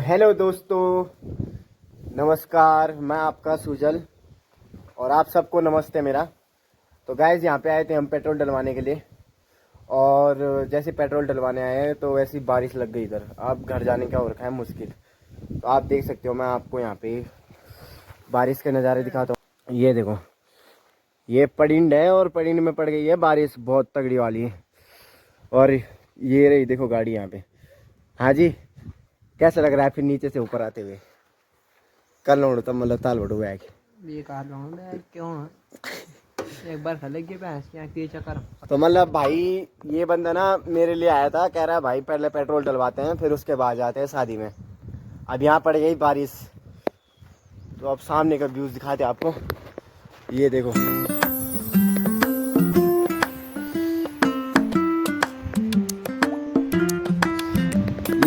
Hello दोस्तों, नमस्कार। मैं आपका सुजल और आप सबको नमस्ते मेरा। तो गाइस यहाँ पे आए थे हम पेट्रोल डलवाने के लिए, और जैसे पेट्रोल डलवाने आए हैं तो वैसी बारिश लग गई इधर। अब घर जाने का हो रखा है मुश्किल। तो आप देख सकते हो, मैं आपको यहाँ पे बारिश के नज़ारे दिखाता हूँ। ये देखो, ये पड़िंड है और पड़िंड में पड़ गई है बारिश बहुत तगड़ी वाली है। और ये रही देखो गाड़ी यहाँ पे। हाँ जी, कैसा लग रहा है फिर नीचे से ऊपर आते हुए? कल नोड़ तब मतलब ताल बड़ू बैग ये कहा बैग क्यों एक बार खलक के भैंस की चक्कर। तो मतलब भाई ये बंदा ना मेरे लिए आया था, कह रहा है भाई पहले पेट्रोल डलवाते हैं फिर उसके बाद जाते हैं शादी में। अब यहाँ पड़ गई बारिश, तो अब सामने का व्यूज दिखाते हैं आपको। ये देखो,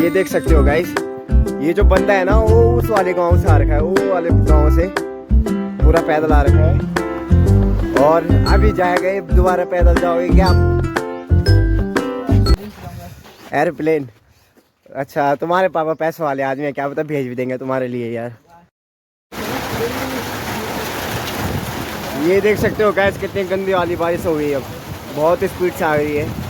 ये देख सकते हो गाइस। ये जो बंदा है ना वो उस वाले गांव से आ रखा है, वो वाले गांव से पूरा पैदल आ रखा है। और अभी जाएगा, दोबारा पैदल जाओगे क्या आप? एयरप्लेन? अच्छा, तुम्हारे पापा पैसों वाले आदमी है, क्या पता भेज भी देंगे तुम्हारे लिए यार। ये देख सकते हो गाइस कितनी गंदी वाली बारिश हो गई। अब बहुत स्पीड से आ रही है।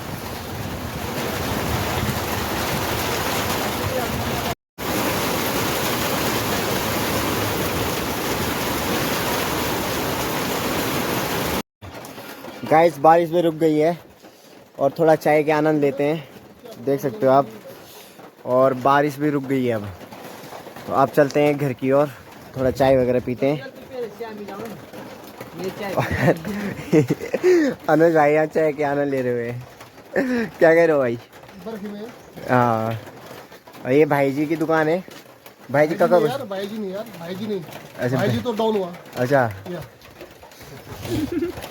गाइस बारिश भी रुक गई है और थोड़ा चाय के आनंद लेते हैं, देख सकते हो आप। और बारिश भी रुक गई है अब, तो आप चलते हैं घर की ओर, थोड़ा चाय वगैरह पीते हैं। अनुज भाई यहाँ चाय के आनंद ले रहे हुए क्या कह रहे हो भाई? हाँ, और ये भाई जी की दुकान है। भाई जी कब? भाई जी नहीं यार, भाई जी नहीं। अच्छा, भाई जी तो डाउन हुआ। अच्छा,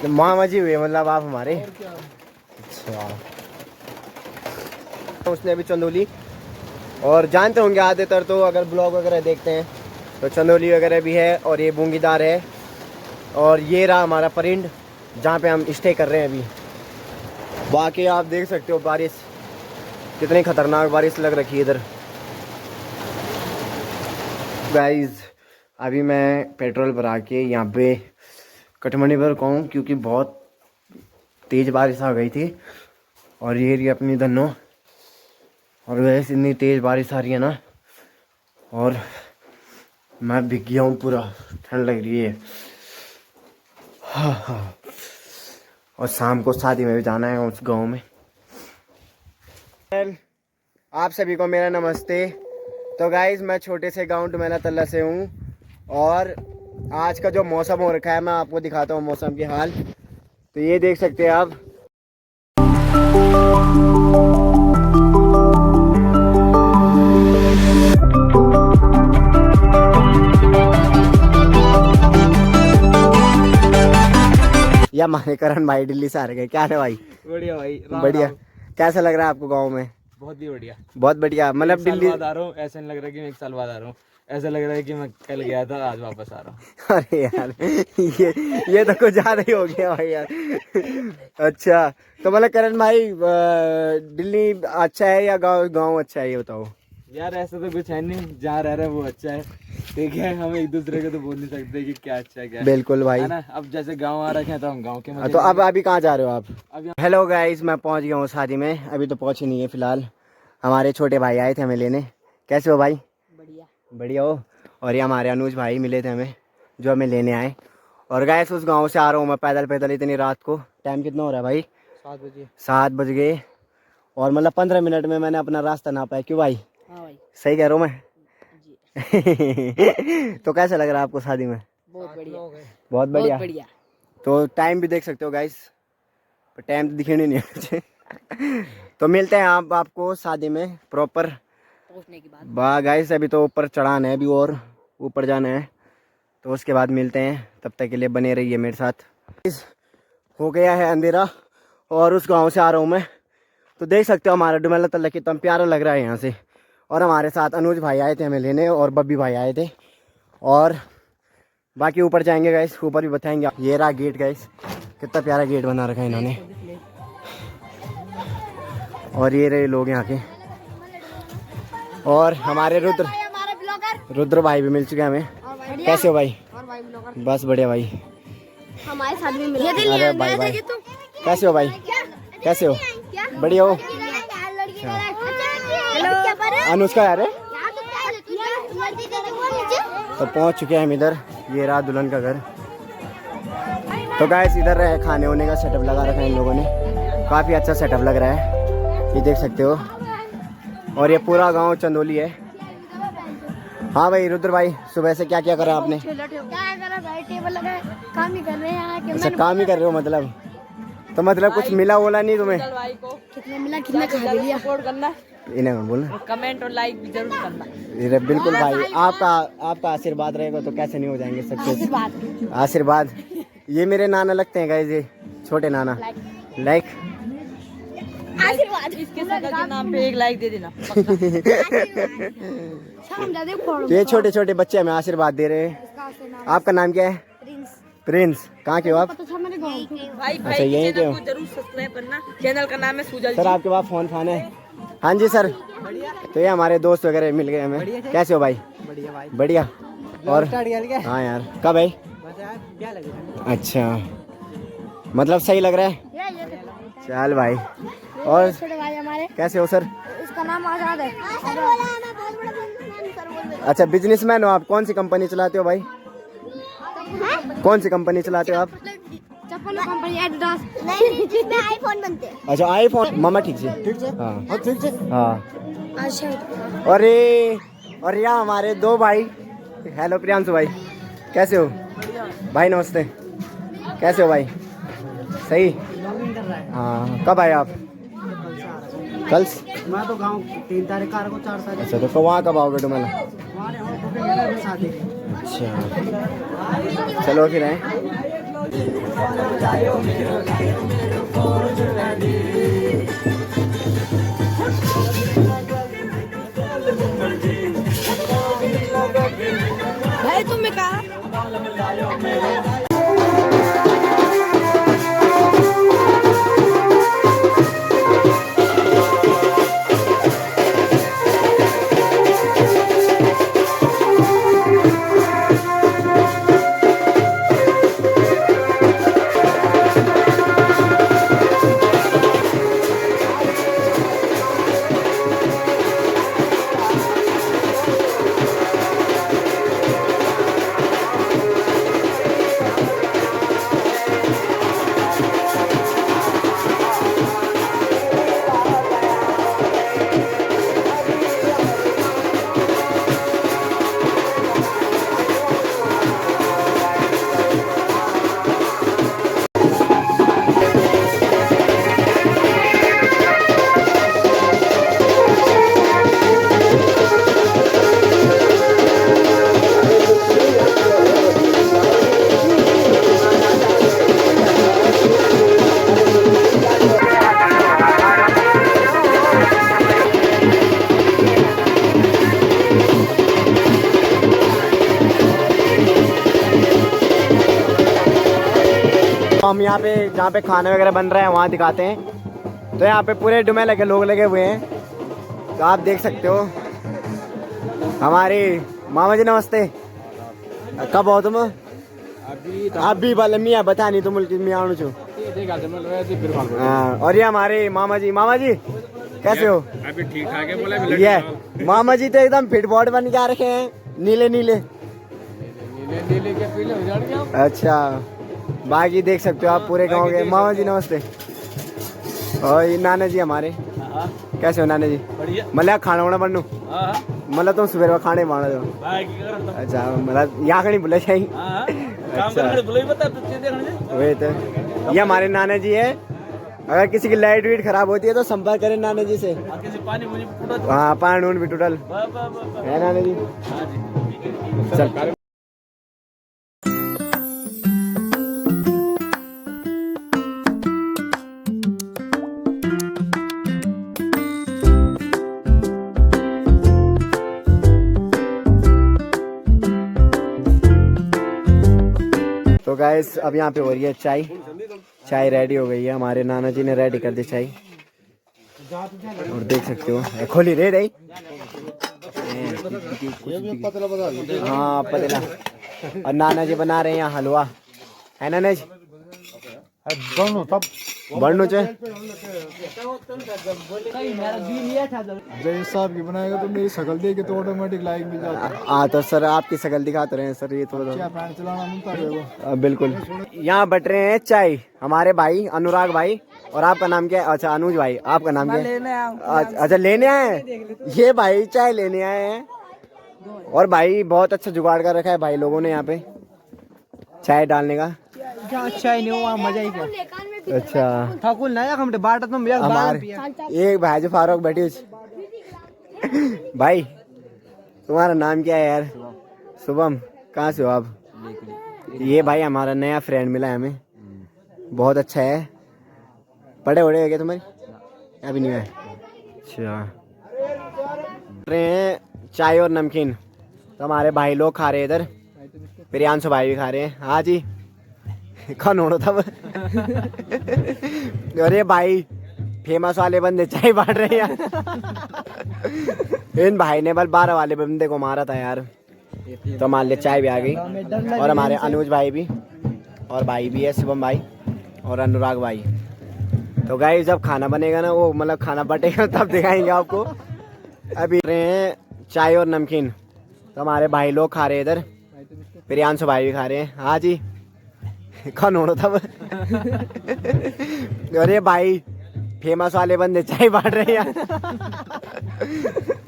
तो मामा जी हुए मतलब आप हमारे। अच्छा, उसने अभी चंदौली, और जानते होंगे आधेतर तो अगर ब्लॉग वगैरह देखते हैं तो चंदौली वगैरह भी है, और ये बूंगीदार है, और ये रहा हमारा परिंड जहाँ पे हम स्टे कर रहे हैं अभी। बाकी आप देख सकते हो बारिश कितनी खतरनाक बारिश लग रखी है इधर। गाइस अभी मैं पेट्रोल भरा के यहाँ पे कटमनी पर कहूँ, क्योंकि बहुत तेज़ बारिश आ गई थी। और ये रही अपनी धनो, और वैसे इतनी तेज़ बारिश आ रही है ना, और मैं भीग गया हूँ पूरा, ठंड लग रही है। हाँ, और शाम को शादी में भी जाना है उस गांव में। आप सभी को मेरा नमस्ते। तो गाइज मैं छोटे से गांव डुमेला तल्ला से हूँ, और आज का जो मौसम हो रखा है मैं आपको दिखाता हूँ मौसम के हाल। तो ये देख सकते हैं आप, या हमारे करण भाई दिल्ली से आ रहे हैं। क्या है भाई? बढ़िया भाई, बढ़िया। कैसा लग रहा है आपको गाँव में? बहुत ही बढ़िया। बहुत बढ़िया। मतलब दिल्ली बाद आ रहा हूँ, ऐसा नहीं लग रहा कि मैं 1 साल बाद आ रहा हूँ, ऐसा लग रहा है कि मैं कल गया था आज वापस आ रहा हूँ। अरे यार ये तो कुछ ज्यादा ही हो गया भाई यार। अच्छा, तो मतलब करण भाई दिल्ली अच्छा है या गाँव अच्छा है, ये बताओ यार। ऐसा तो कुछ है नहीं, जहाँ रह रहे हैं वो अच्छा है, ठीक है। हम एक दूसरे को तो बोल नहीं सकते कि क्या अच्छा है क्या बिल्कुल भाई, है ना। अब जैसे गाँव आ रखे हैं तो हम गाँव के मजे तो अब लेंगे। अभी कहाँ जा रहे हो आप? अब हेलो गाइस, मैं पहुंच गया हूँ शादी में। अभी तो पहुंचे नहीं है फिलहाल, हमारे छोटे भाई आए थे हमें लेने। कैसे हो भाई? बढ़िया बढ़िया हो। और ये हमारे अनुज भाई मिले थे हमें, जो हमें लेने आए। और गाइस उस गांव से आ रहा हूँ मैं पैदल पैदल इतनी रात को। टाइम कितना हो रहा है भाई? 7 बजे। 7 बज गए, और मतलब 15 मिनट में मैंने अपना रास्ता नापा है। क्यों भाई? हाँ भाई, सही कह रहा हूँ मैं? जी। तो कैसा लग रहा है आपको शादी में? बहुत बढ़िया, बहुत बढ़िया। बहुत बढ़िया। तो टाइम भी देख सकते हो गाइस, पर टाइम तो दिखने नहीं है मुझे। तो मिलते हैं आप आपको शादी में प्रॉपर पहुंचने के बाद। बा गाइस अभी तो ऊपर चढ़ाना है अभी, और ऊपर जाना है, तो उसके बाद मिलते हैं। तब तक के लिए बने रहिए मेरे साथ। हो गया है अंधेरा, और उस गांव से आ रहा हूँ मैं। तो देख सकते हो हमारा डुमेला तल्ला कितना प्यारा लग रहा है यहाँ से। और हमारे साथ अनुज भाई आए थे हमें लेने, और बब्बी भाई आए थे। और बाकी ऊपर जाएंगे गाइस, ऊपर भी बताएंगे। ये रहा गेट गाइस, कितना प्यारा गेट बना रखा है इन्होंने। और ये रहे लोग यहाँ के, और हमारे रुद्र रुद्र भाई भी मिल चुके हैं हमें। कैसे हो भाई? बस बढ़िया भाई। हमारे साथ भी मिले। अरे भाई भाई कैसे हो भाई? कैसे हो? बढ़िया हो? अनुष्का यार तो पहुंच चुके हैं हम इधर। ये रहा दुल्हन का घर। तो गाइस इधर है खाने होने का सेटअप लगा रखा है इन लोगों ने। काफ़ी अच्छा सेटअप लग रहा है, ये देख सकते हो। और ये पूरा गांव चंदोली है। हाँ भाई रुद्र भाई, सुबह से क्या क्या करा आपने? क्या करा भाई, टेबल लगाए, काम ही कर रहे हैं। अच्छा काम ही कर रहे हो मतलब? तो मतलब कुछ मिला वोला नहीं तुम्हें? कितना मिला, कितना खा भी लिया। सपोर्ट करना, इन्हें बोलना, कमेंट और लाइक भी जरूर करना। ये बिल्कुल भाई, आपका आशीर्वाद रहेगा तो कैसे नहीं हो जाएंगे सक्सेस। आशीर्वाद। ये मेरे नाना लगते हैं गाइस, ये छोटे नाना। लाइक आशीर्वाद। इसके शक्ल के नाम पे एक लाइक दे देना। तो ये छोटे छोटे बच्चे हमें आशीर्वाद दे रहे हैं। आपका नाम क्या है? प्रिंस। कहाँ के हो आप? भाई अच्छा, यहीं के हो? जरूर सब्सक्राइब करना। चैनल का नाम है सुजल सर आपके पास फोन फान है? हाँ जी सर। तो ये हमारे दोस्त वगैरह मिल गए हमें। कैसे हो भाई? बढ़िया भाई बढ़िया। और हाँ यार, कब भाई? अच्छा मतलब सही लग रहा है। चल भाई। और भाई हमारे, कैसे हो सर? इसका नाम आजाद है। अच्छा बिजनेसमैन हो आप? कौन सी कंपनी चलाते हो भाई? कौन सी कंपनी चलाते हो आप? चप्पल कंपनी एडिडास। नहीं, जिसमें आईफोन बनते हैं। अच्छा आईफोन। मामा ठीक से? हाँ ठीक से। हाँ। अच्छा। और यहाँ हमारे दो भाई। हेलो प्रियांशु भाई, कैसे हो भाई? नमस्ते। कैसे हो भाई? सही। हाँ कब आए आप? कल? मैं तो गाँव 3 तारीख को 4 तारीख। अच्छा तो वहाँ कब आओगे डुमेला? शादी। अच्छा चलो फिर हैं। भाई तुम्हें कहा हम यहाँ पे जहाँ पे खाना वगैरह बन रहा है वहाँ दिखाते हैं। तो यहाँ पे पूरे डुमेला के लोग लगे हुए हैं, तो आप देख सकते हो। हमारे मामा जी नमस्ते। कब हो तुम? अभी बाल मियाँ बता नहीं तुम मियाँ आणु छो। हाँ और ये हमारे मामा जी कैसे हो? अभी ठीक ठाक है बोला। ये मामा जी तो एकदम फिट बॉडी बन के आ रखे हैं, नीले नीले। नीले के पीले हो जाएंगे। अच्छा बाकी देख सकते हो आप पूरे गांव के। मामा जी नमस्ते। और ये नाना जी हमारे। कैसे हो नाना जी? बढ़िया। मतलब खाना वाना बनू? मतलब तुम सुबह में खाने मानो जो? अच्छा मतलब यहाँ कहीं बुला चाहिए। अच्छा वही तो। ये हमारे नाना जी है। अगर किसी की लाइट वीट खराब होती है तो संपर्क करें नाना जी से। हाँ पानी भी टूटल है नाना जी। चल तो गाइस अब यहाँ पे हो रही है चाय रेडी हो गई है। हमारे नाना जी ने रेडी कर दी चाय और देख सकते हो। खोली रे रही हाँ पतला। और नाना जी बना रहे हैं यहाँ हलवा, है नाना जी? बनू चे जय साहब की बनाएगा तो मेरी शक्ल देख के तो ऑटोमेटिक लाइक मिल जाता है। हाँ तो सर आपकी शक्ल दिखाते रहे सर, ये थोड़ा फैन चलाना मिलता है बिल्कुल। यहाँ बट रहे हैं चाय हमारे भाई अनुराग भाई। और आपका नाम क्या है? अच्छा अनुज भाई, आपका नाम क्या है? अच्छा लेने आए हैं ये भाई, चाय लेने आए हैं। और भाई बहुत अच्छा जुगाड़ कर रखा है भाई लोगों ने यहाँ पे चाय डालने का। चाय नहीं हुआ मजा ही क्या। अच्छा ठाकुर ना हम बाटा तुम हमारे एक भाई जो फारूक बैठी भाई, तुम्हारा नाम क्या है यार? शुभम। कहाँ से हो आप? ये भाई हमारा नया फ्रेंड मिला है हमें, बहुत अच्छा है। पढ़े वढ़े हो गए तुम्हारी? अभी नहीं है। अच्छा रहे हैं चाय और नमकीन, तो हमारे भाई लोग खा रहे हैं इधर, प्रियांशु भाई भी खा रहे हैं। हाँ जी कौन हो था? अरे भाई फेमस वाले बंदे चाय बांट रहे हैं। इन भाई ने बल 12 वाले बंदे को मारा था यार, तो हमारे लिए चाय भी आ गई। और हमारे अनुज भाई भी, और भाई भी है शुभम भाई और अनुराग भाई। तो गाइस जब खाना बनेगा ना, वो मतलब खाना बटेगा तब दिखाएंगे आपको। अभी रहे हैं चाय और नमकीन, तो हमारे भाई लोग खा रहे हैं इधर, प्रियांशु भाई भी खा रहे हैं। हाँ जी कौन हो था? अरे भाई फेमस वाले बंदे चाय बांट रहे हैं।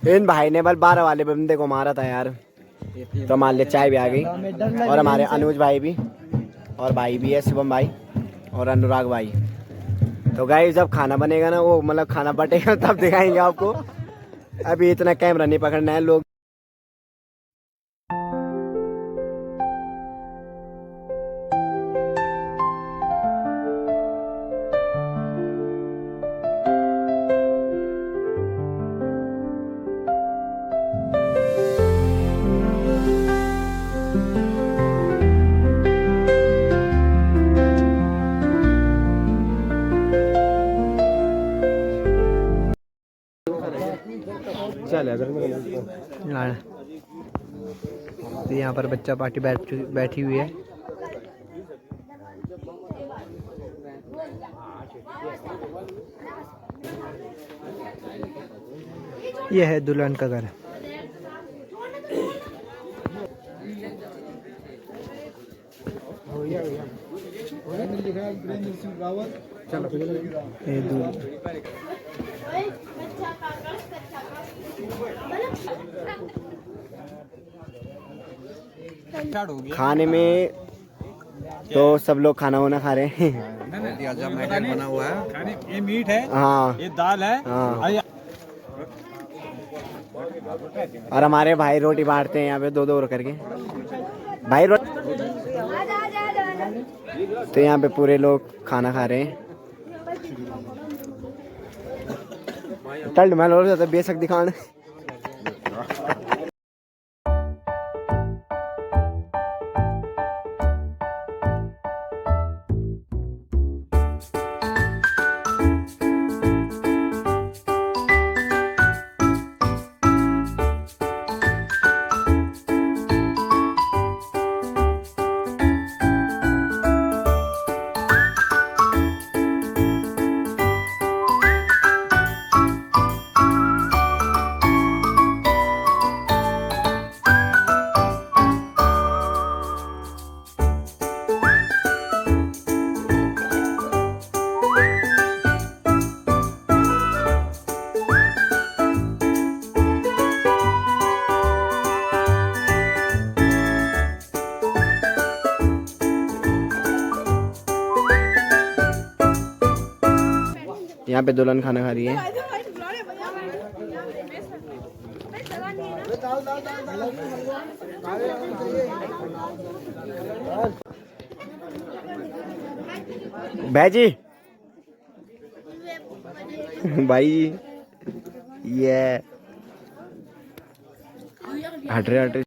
इन भाई ने बल 12 वाले बंदे को मारा था यार, तो हमारे लिए चाय भी आ गई। और हमारे अनुज भाई भी, और भाई भी है शुभम भाई और अनुराग भाई। तो गाइस जब खाना बनेगा ना, वो मतलब खाना बटेगा तब दिखाएंगे आपको। अभी इतना कैमरा नहीं पकड़ना है लोग। तो यहाँ पर बच्चा पार्टी बैठी हुई है। यह है दुल्हन का घर। खाने में तो सब लोग खाना वाना खा रहे हैं। बना हुआ है, ये मीट है, हाँ ये दाल है। हाँ। और हमारे भाई रोटी बांटते हैं यहाँ पे 2-2 करके भाई तो यहाँ पे पूरे लोग खाना खा रहे हैं। टल्ड मैल हो जाता बेशक दिखाने। यहाँ पे दुल्हन खाना खा रही है। भाई भाई ये हट रहे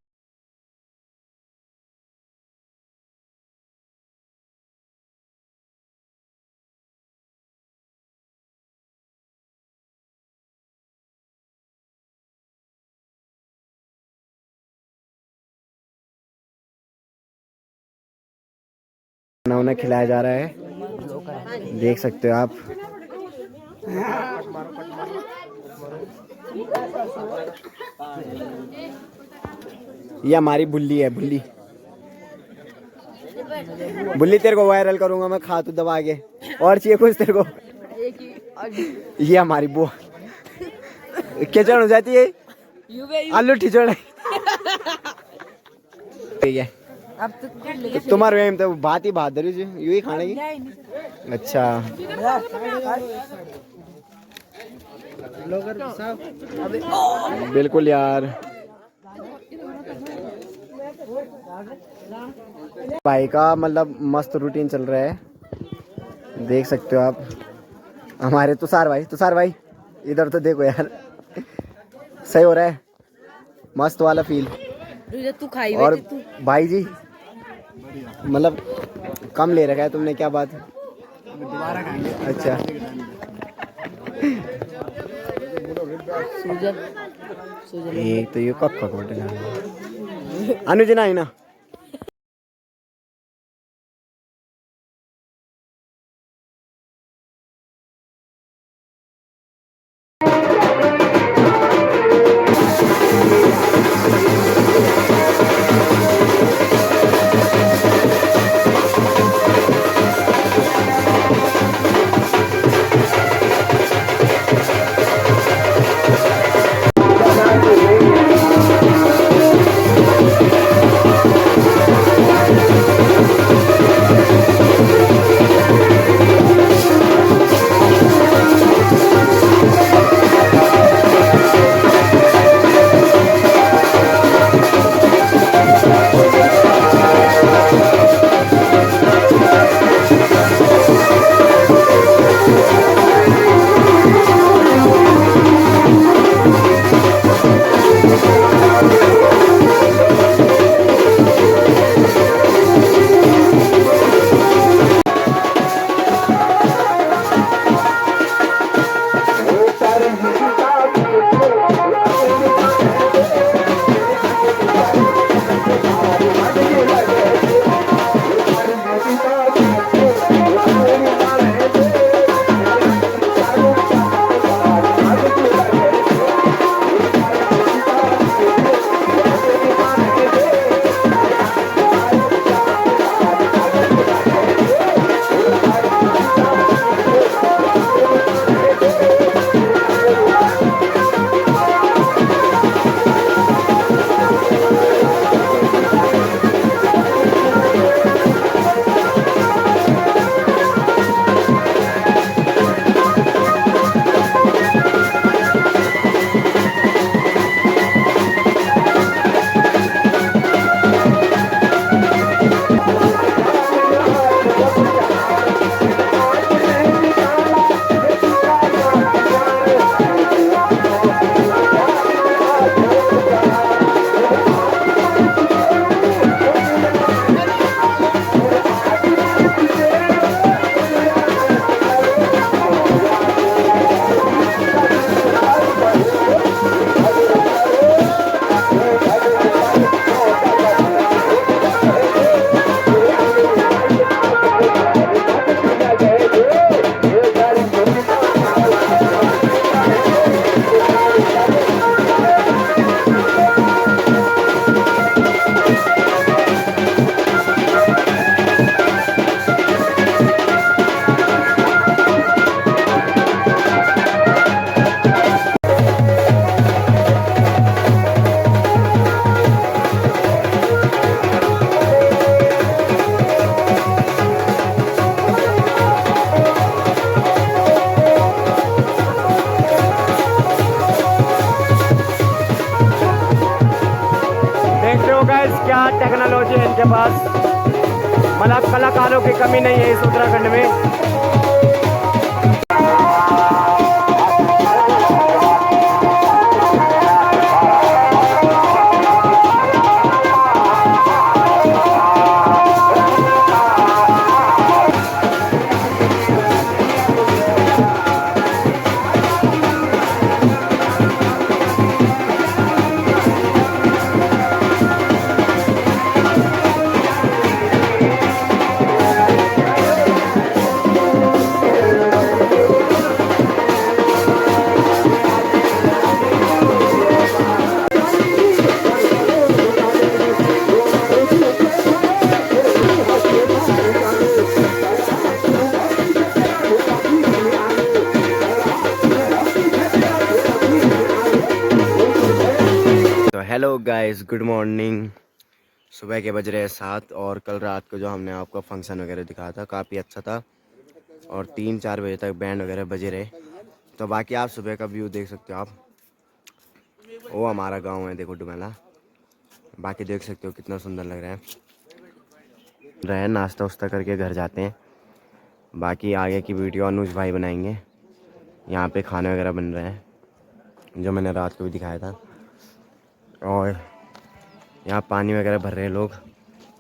खाना उन्हें खिलाया जा रहा है, देख सकते हो आप। ये हमारी बुल्ली है, बुल्ली। बुल्ली तेरे को वायरल करूंगा मैं, खा तू दबा के। और चाहिए कुछ तेरे को? ये हमारी बुआ किचड़ हो जाती है, आलू ठिचड़। ठीक है, तो तुम्हारे में तो बात ही बहादुरी जी यू ही खाने की। अच्छा बिल्कुल यार, भाई का मतलब मस्त रूटीन चल रहा है, देख सकते हो आप। हमारे तुषार भाई इधर तो देखो यार, सही हो रहा है, मस्त वाला फील। तू खाई और भाई जी मतलब कम ले रखा है तुमने, क्या बात है? दोबारा खाएंगे। अच्छा एक तो ये कक्का कोटे अनुज ना ही ना। टेक्नोलॉजी है इनके पास, मतलब कलाकारों की कमी नहीं है इस उत्तराखंड में। Hello guys, good morning. सुबह के बज रहे हैं 7 और कल रात को जो हमने आपको फंक्शन वगैरह दिखाया था काफ़ी अच्छा था और 3-4 बजे तक बैंड वगैरह बजे रहे। तो बाकी आप सुबह का व्यू देख सकते हो आप। वो हमारा गांव है, देखो डुमेला। बाकी देख सकते हो कितना सुंदर लग रहा है। नाश्ता उस्ता करके घर जाते हैं। बाकी आगे की वीडियो अनुज भाई बनाएंगे। यहाँ पे खाने वगैरह बन रहे हैं जो मैंने रात को भी दिखाया था। और यहाँ पानी वगैरह भर रहे हैं लोग।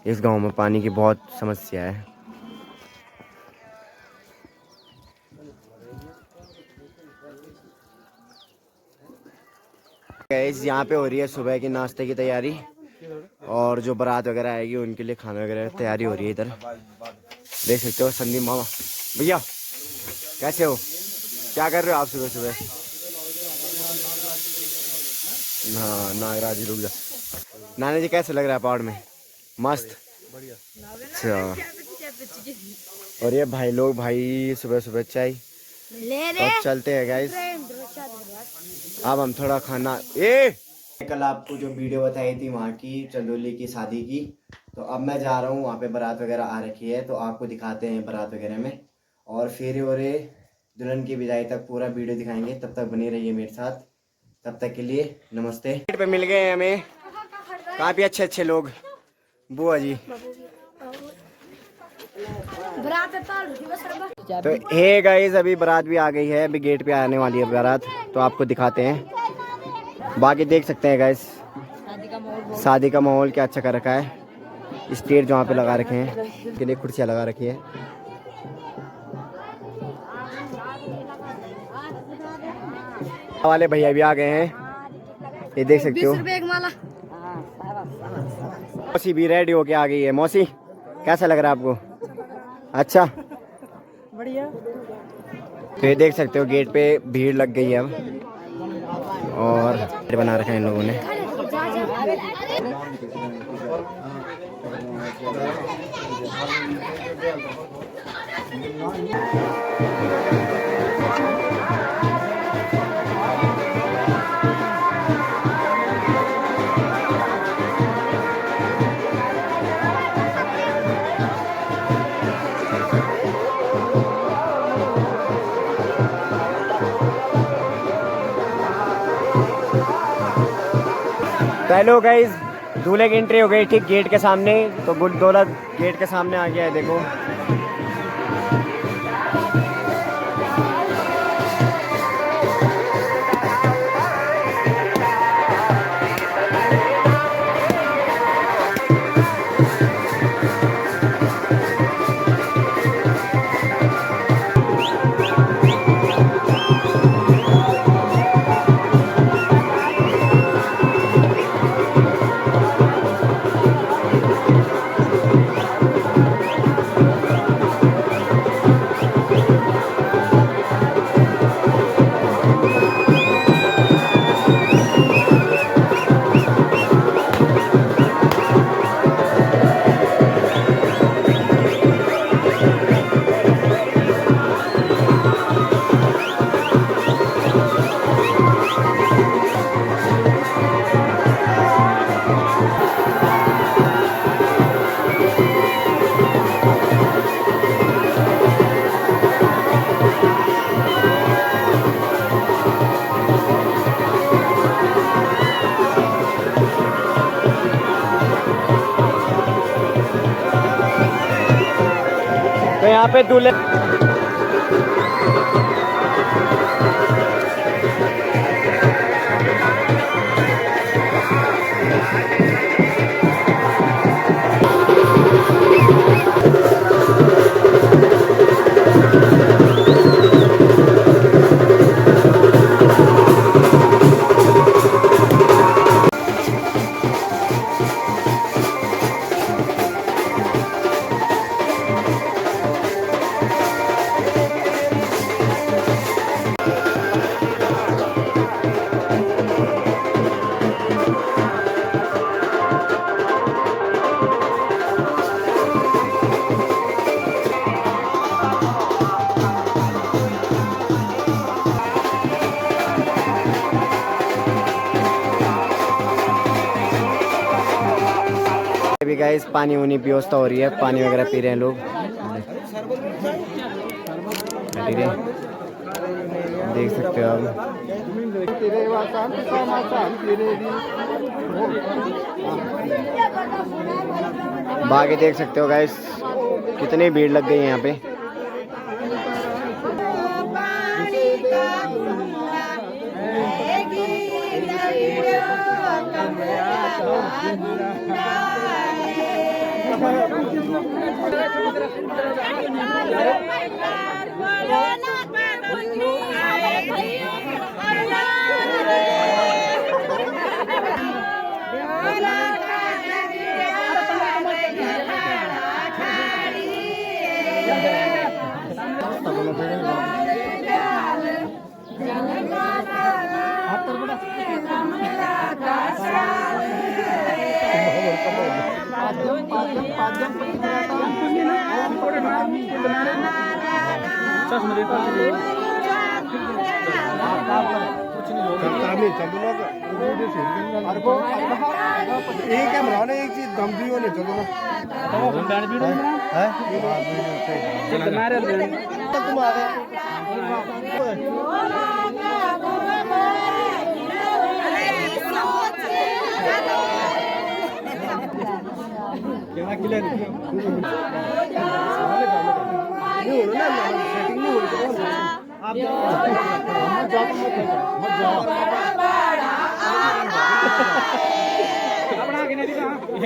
इस गांव में पानी की बहुत समस्या है। गाइस यहाँ पे हो रही है सुबह की नाश्ते की तैयारी और जो बारात वगैरह आएगी उनके लिए खाना वगैरह तैयारी हो रही है। इधर देख सकते हो संदीप मामा। भैया कैसे हो, क्या कर रहे हो आप सुबह सुबह? हाँ नागराज जी, रुक जा। नाना जी कैसे लग रहा है पहाड़ में? मस्त, अच्छा। और ये भाई लोग भाई सुबह सुबह चाय तो चलते हैं गाइस। अब हम थोड़ा खाना कल आपको जो वीडियो बताई थी वहाँ की चंदोली की शादी की, तो अब मैं जा रहा हूँ वहाँ पे बारात वगैरह आ रखी है तो आपको दिखाते हैं बारात वगैरह में। और फेरे वरे दुल्हन की विदाई तक पूरा वीडियो दिखाएंगे। तब तक बने रहिए मेरे साथ। तब तक के लिए नमस्ते। पे मिल गए हमें काफी अच्छे अच्छे लोग। बुआ जी तो हे गाइस, अभी बारात भी आ गई है। अभी गेट पे आने वाली है बारात, तो आपको दिखाते हैं। बाकी देख सकते हैं गाइस शादी का माहौल क्या अच्छा कर रखा है। स्टेज जहाँ पे लगा रखे हैं के लिए कुर्सियाँ लगा रखी है। वाले भैया भी आ गए हैं, ये देख सकते हो। मौसी भी रेडी होके आ गई है। मौसी कैसा लग रहा है आपको? अच्छा बढ़िया। तो ये देख सकते हो गेट पे भीड़ लग गई है अब और बना रखा है इन लोगों ने। हेलो गाइस, दूल्हे की एंट्री हो गई ठीक गेट के सामने। तो गुलदौलत गेट के सामने आ गया है, देखो। तो यहाँ पे दूल्हे गाइस पानी वानी व्यवस्था हो रही है, पानी वगैरह पी रहे हैं लोग। ठीक है, देख सकते हो आप। बाकी देख सकते हो गाइस कितनी भीड़ लग गई है यहाँ पे। एक चीज दम दी होने चलो ना तुम आ गए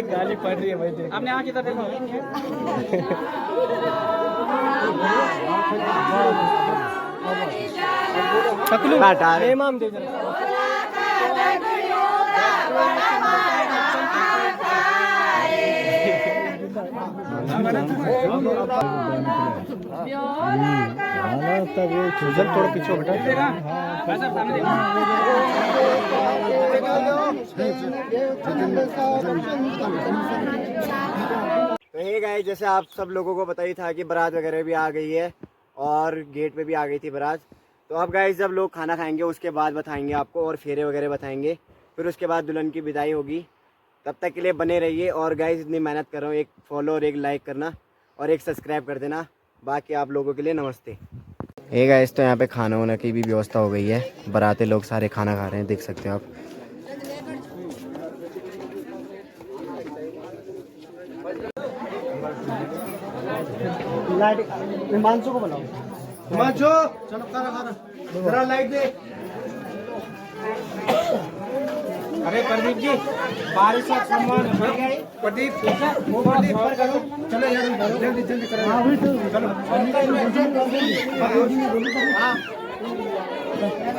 गाली पड़ रही है भाई, आपने आँख इधर देखो। थोड़ा पीछे बेटा। तो हे गाइस, जैसे आप सब लोगों को पता ही था कि बारात वगैरह भी आ गई है और गेट पे भी आ गई थी बारात। तो अब गाइस जब लोग खाना खाएंगे उसके बाद बताएंगे आपको, और फेरे वगैरह बताएंगे, फिर उसके बाद दुल्हन की विदाई होगी। तब तक के लिए बने रहिए। और गाइस इतनी मेहनत कर रहा हूँ, एक फॉलो और एक लाइक करना और एक सब्सक्राइब कर देना। बाकी आप लोगों के लिए नमस्ते। हे गाइस, तो यहाँ पे खाना वाना की भी व्यवस्था हो गई है। बाराती लोग सारे खाना खा रहे हैं, देख सकते हो आप। लाइट हिमांशु को बुलाओ। हिमांशु चलो खाना खाना जरा लाइट दे। अरे प्रदीप जी, बारिश का सामान भर गया। प्रदीप वो प्रदीप चलो यार जल्दी जल्दी करो। हाँ वही तो चलो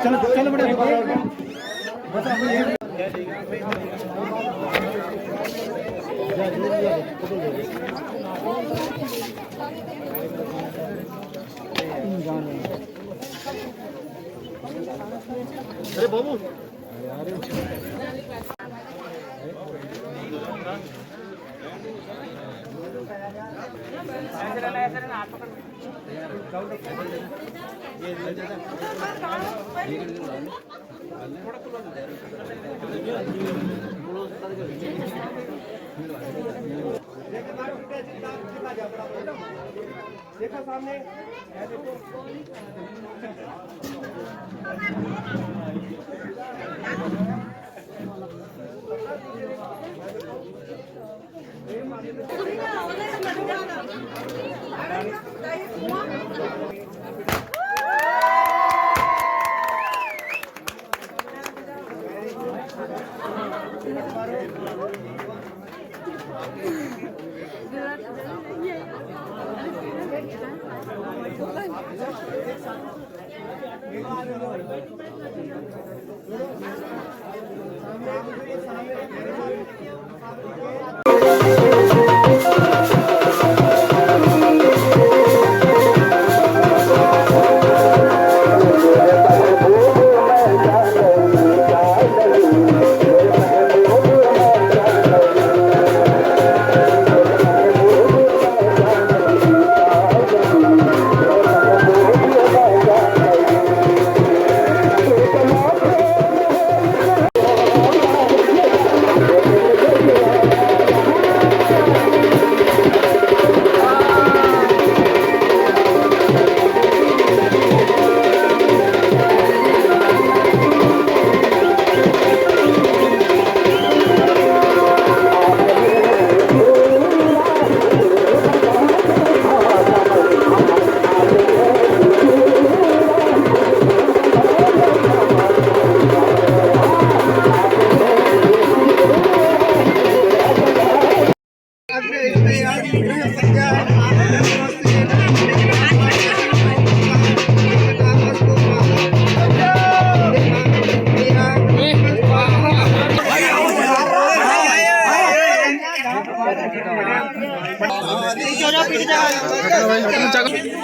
चलो चलो बेटा अरे बाबू देखो सामने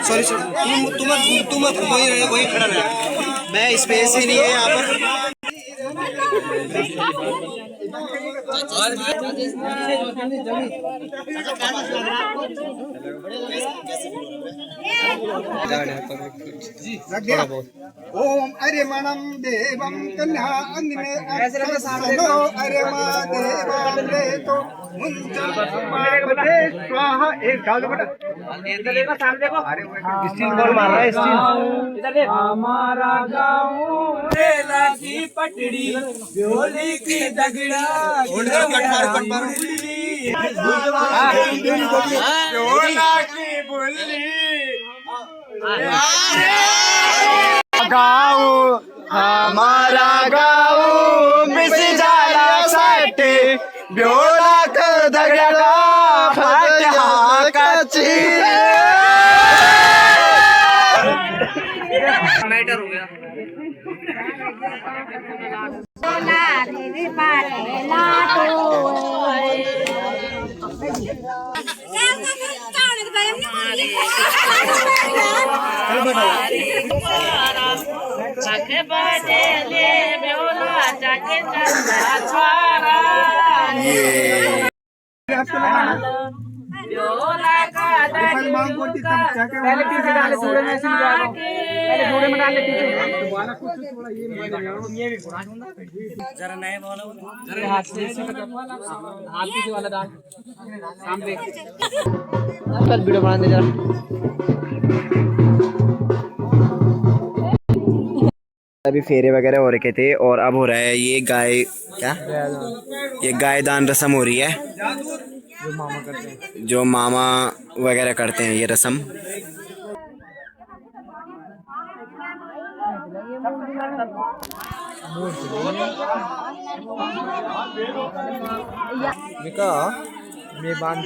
सॉरी तुम मत वही खड़ा रहे, मैं स्पेस ही नहीं है यहाँ पर। ओम अरे मनम देवम कन्या अन्य अरे महादेवम रे तो स्वाहा। एक डाल दो बेटा, इधर देखो सामने देखो। अरे स्टील बॉल मार रहा है, स्टील इधर देख। हमारा गाँव रेला की पटड़ी, ब्योली की दगड़ा, ब्योला की बुल्ली, गाँव हमारा गाँव मिस जाला साटे, ब्योला का दगड़ा फटा कच्ची। मैटर हो गया। पहले पीछे डाले, थोड़े में ऐसे पहले थोड़े में डाले पीछे। दोबारा कुछ थोड़ा ये भी जरा नए वाला, जरा हाथ से हाथ पीछे वाला डाल सामने। कल वीडियो बना दे जरा। अभी फेरे वगैरह हो रखे थे और अब हो रहा है ये गाय, क्या ये गाय दान रस्म हो रही है, जो मामा वगैरह करते हैं ये रस्म। मैं बांध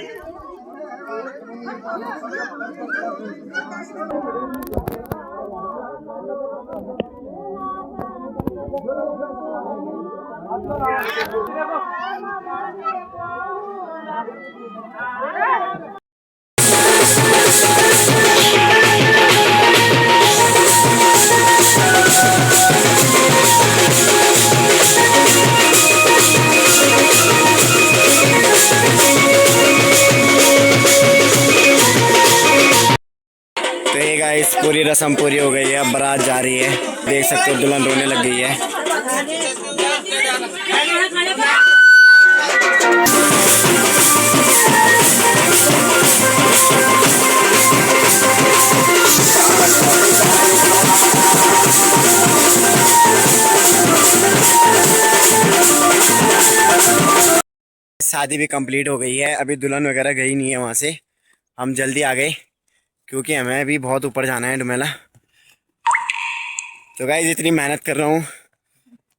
तो ये गाइस पूरी रस्म पूरी हो गई है, अब बारात जा रही है। देख सकते हो दुल्हन रोने लग गई है। शादी भी कंप्लीट हो गई है, अभी दुल्हन वगैरह गई नहीं है वहाँ से, हम जल्दी आ गए क्योंकि हमें भी बहुत ऊपर जाना है डुमेला। तो गाइस इतनी मेहनत कर रहा हूँ,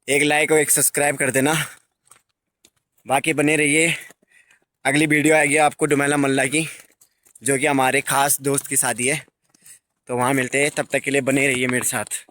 एक लाइक और एक सब्सक्राइब कर देना, बाकी बने रहिए। अगली वीडियो आएगी आपको डुमेला मल्ला की, जो कि हमारे ख़ास दोस्त की शादी है, तो वहाँ मिलते हैं। तब तक के लिए बने रहिए मेरे साथ।